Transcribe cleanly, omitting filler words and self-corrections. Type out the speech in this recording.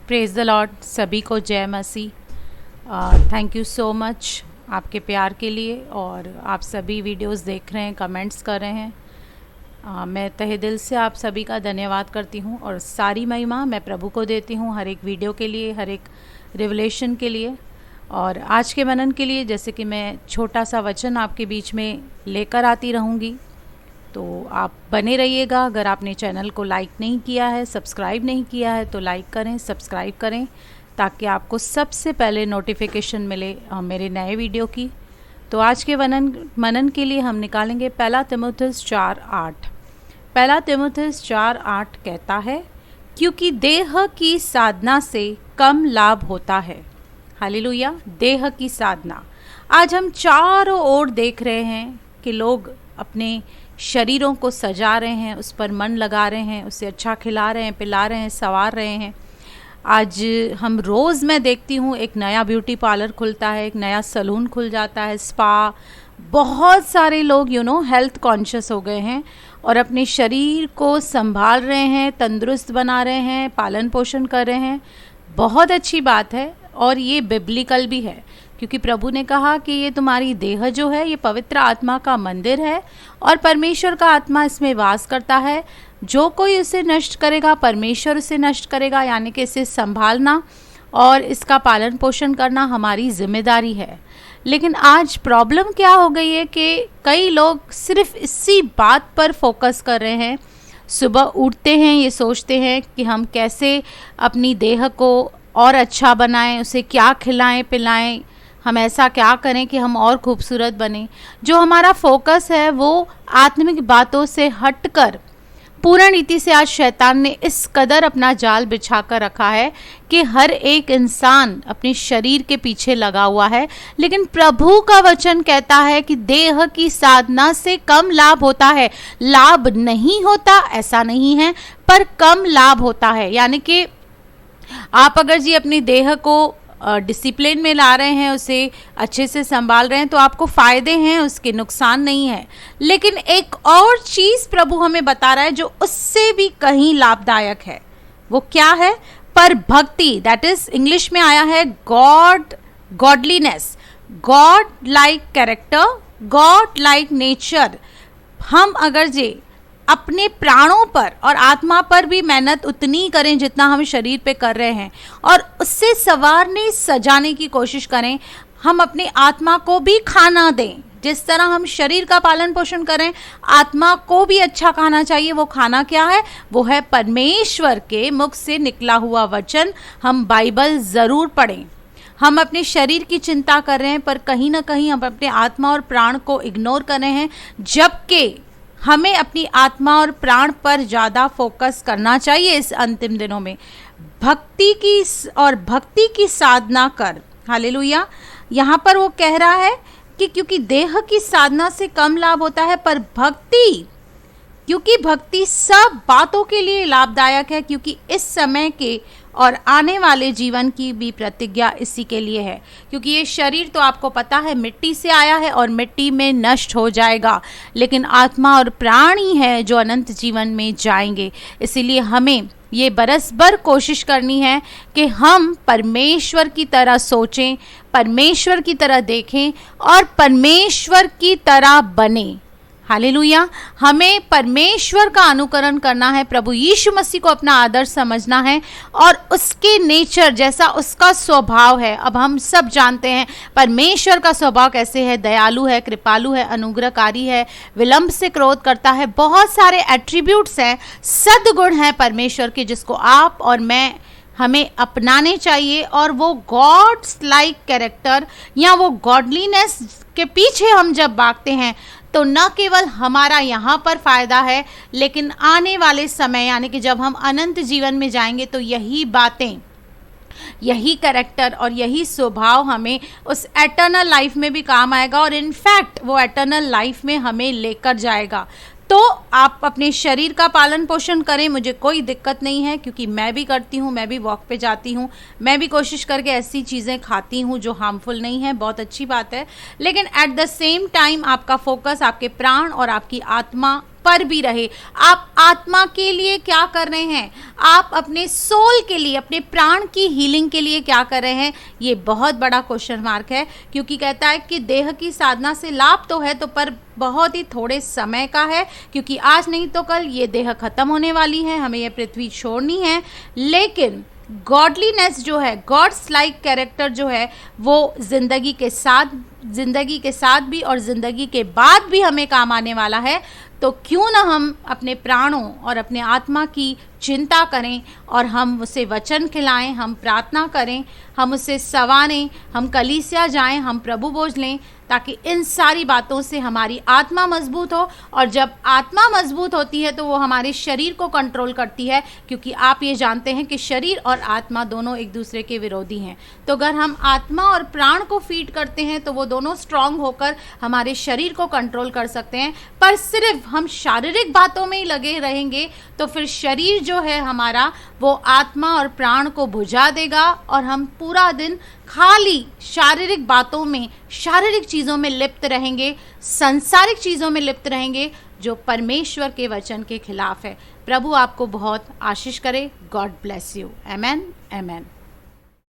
Praise the Lord. सभी को जय मसीह। थैंक यू सो मच आपके प्यार के लिए, और आप सभी वीडियोस देख रहे हैं, कमेंट्स कर रहे हैं। मैं तहे दिल से आप सभी का धन्यवाद करती हूँ, और सारी महिमा मैं प्रभु को देती हूँ हर एक वीडियो के लिए, हर एक रिवलेशन के लिए। और आज के मनन के लिए जैसे कि मैं छोटा सा वचन आपके बीच में लेकर आती रहूँगी, तो आप बने रहिएगा। अगर आपने चैनल को लाइक नहीं किया है, सब्सक्राइब नहीं किया है, तो लाइक करें, सब्सक्राइब करें, ताकि आपको सबसे पहले नोटिफिकेशन मिले मेरे नए वीडियो की। तो आज के मनन के लिए हम निकालेंगे पहला तीमुथियुस 4:8। पहला तीमुथियुस 4:8 कहता है, क्योंकि देह की साधना से कम लाभ होता है। हालेलुया। देह की साधना। आज हम चारों ओर देख रहे हैं कि लोग अपने शरीरों को सजा रहे हैं, उस पर मन लगा रहे हैं, उसे अच्छा खिला रहे हैं, पिला रहे हैं, संवार रहे हैं। आज हम रोज़ मैं देखती हूँ एक नया ब्यूटी पार्लर खुलता है, एक नया सलून खुल जाता है, स्पा। बहुत सारे लोग हेल्थ कॉन्शियस हो गए हैं और अपने शरीर को संभाल रहे हैं, तंदुरुस्त बना रहे हैं, पालन पोषण कर रहे हैं। बहुत अच्छी बात है, और ये बिब्लिकल भी है, क्योंकि प्रभु ने कहा कि ये तुम्हारी देह जो है ये पवित्र आत्मा का मंदिर है, और परमेश्वर का आत्मा इसमें वास करता है। जो कोई इसे नष्ट करेगा, परमेश्वर उसे नष्ट करेगा। यानी कि इसे संभालना और इसका पालन पोषण करना हमारी जिम्मेदारी है। लेकिन आज प्रॉब्लम क्या हो गई है कि कई लोग सिर्फ इसी बात पर फोकस कर रहे हैं। सुबह उठते हैं, ये सोचते हैं कि हम कैसे अपनी देह को और अच्छा बनाएं, उसे क्या खिलाएं पिलाएं, हम ऐसा क्या करें कि हम और खूबसूरत बने। जो हमारा फोकस है वो आत्मिक बातों से हटकर पूर्ण रीति से आज शैतान ने इस कदर अपना जाल बिछा कर रखा है कि हर एक इंसान अपने शरीर के पीछे लगा हुआ है। लेकिन प्रभु का वचन कहता है कि देह की साधना से कम लाभ होता है। लाभ नहीं होता ऐसा नहीं है, पर कम लाभ होता है। यानी कि आप अगर जी अपनी देह को डिसिप्लिन में ला रहे हैं, उसे अच्छे से संभाल रहे हैं, तो आपको फ़ायदे हैं, उसके नुकसान नहीं है। लेकिन एक और चीज़ प्रभु हमें बता रहा है जो उससे भी कहीं लाभदायक है। वो क्या है? पर भक्ति। दैट इज इंग्लिश में आया है godliness, God like character, God like nature. हम अगर जी अपने प्राणों पर और आत्मा पर भी मेहनत उतनी करें जितना हम शरीर पे कर रहे हैं, और उससे संवारने सजाने की कोशिश करें। हम अपनी आत्मा को भी खाना दें। जिस तरह हम शरीर का पालन पोषण करें, आत्मा को भी अच्छा खाना चाहिए। वो खाना क्या है? वो है परमेश्वर के मुख से निकला हुआ वचन। हम बाइबल ज़रूर पढ़ें। हम अपने शरीर की चिंता कर रहे हैं, पर कहीं ना कहीं हम अपने आत्मा और प्राण को इग्नोर कर रहे हैं, जबकि हमें अपनी आत्मा और प्राण पर ज़्यादा फोकस करना चाहिए। इस अंतिम दिनों में भक्ति की साधना कर। हालेलुया। यहाँ पर वो कह रहा है कि क्योंकि देह की साधना से कम लाभ होता है, पर क्योंकि भक्ति सब बातों के लिए लाभदायक है, क्योंकि इस समय के और आने वाले जीवन की भी प्रतिज्ञा इसी के लिए है। क्योंकि ये शरीर तो आपको पता है मिट्टी से आया है और मिट्टी में नष्ट हो जाएगा, लेकिन आत्मा और प्राण ही है जो अनंत जीवन में जाएंगे। इसीलिए हमें ये बरस भर कोशिश करनी है कि हम परमेश्वर की तरह सोचें, परमेश्वर की तरह देखें और परमेश्वर की तरह बने। हालेलुया। हमें परमेश्वर का अनुकरण करना है, प्रभु यीशु मसीह को अपना आदर्श समझना है, और उसके नेचर जैसा उसका स्वभाव है। अब हम सब जानते हैं परमेश्वर का स्वभाव कैसे है। दयालु है, कृपालु है, अनुग्रहकारी है, विलंब से क्रोध करता है। बहुत सारे एट्रीब्यूट्स हैं, सद्गुण हैं परमेश्वर के, जिसको आप और मैं हमें अपनाने चाहिए। और वो गॉड्स लाइक कैरेक्टर या वो गॉडलीनेस के पीछे हम जब भागते हैं, तो न केवल हमारा यहाँ पर फ़ायदा है, लेकिन आने वाले समय यानी कि जब हम अनंत जीवन में जाएंगे, तो यही बातें, यही कैरेक्टर और यही स्वभाव हमें उस एटर्नल लाइफ में भी काम आएगा, और इनफैक्ट वो एटर्नल लाइफ में हमें लेकर जाएगा। तो आप अपने शरीर का पालन पोषण करें, मुझे कोई दिक्कत नहीं है, क्योंकि मैं भी करती हूँ, मैं भी वॉक पे जाती हूँ, मैं भी कोशिश करके ऐसी चीज़ें खाती हूँ जो हार्मफुल नहीं है। बहुत अच्छी बात है। लेकिन एट द सेम टाइम आपका फोकस आपके प्राण और आपकी आत्मा पर भी रहे। आप आत्मा के लिए क्या कर रहे हैं, आप अपने सोल के लिए, अपने प्राण की हीलिंग के लिए क्या कर रहे हैं, ये बहुत बड़ा क्वेश्चन मार्क है। क्योंकि कहता है कि देह की साधना से लाभ तो है, तो पर बहुत ही थोड़े समय का है, क्योंकि आज नहीं तो कल ये देह खत्म होने वाली है, हमें ये पृथ्वी छोड़नी है। लेकिन गॉडलीनेस जो है, गॉड्स लाइक कैरेक्टर जो है, वो ज़िंदगी के साथ भी और ज़िंदगी के बाद भी हमें काम आने वाला है। तो क्यों ना हम अपने प्राणों और अपने आत्मा की चिंता करें और हम उसे वचन खिलाएं, हम प्रार्थना करें, हम उसे संवारें, हम कलीसिया जाएं, हम प्रभु बोझ लें, ताकि इन सारी बातों से हमारी आत्मा मजबूत हो। और जब आत्मा मजबूत होती है तो वो हमारे शरीर को कंट्रोल करती है, क्योंकि आप ये जानते हैं कि शरीर और आत्मा दोनों एक दूसरे के विरोधी हैं। तो अगर हम आत्मा और प्राण को फीड करते हैं तो वो दोनों स्ट्रांग होकर हमारे शरीर को कंट्रोल कर सकते हैं। पर सिर्फ हम शारीरिक बातों में ही लगे रहेंगे तो फिर शरीर जो है हमारा, वो आत्मा और प्राण को बुझा देगा और हम पूरा दिन खाली शारीरिक बातों में, शारीरिक चीज़ों में लिप्त रहेंगे, संसारिक चीज़ों में लिप्त रहेंगे, जो परमेश्वर के वचन के खिलाफ है। प्रभु आपको बहुत आशीष करे। God bless you. Amen, amen.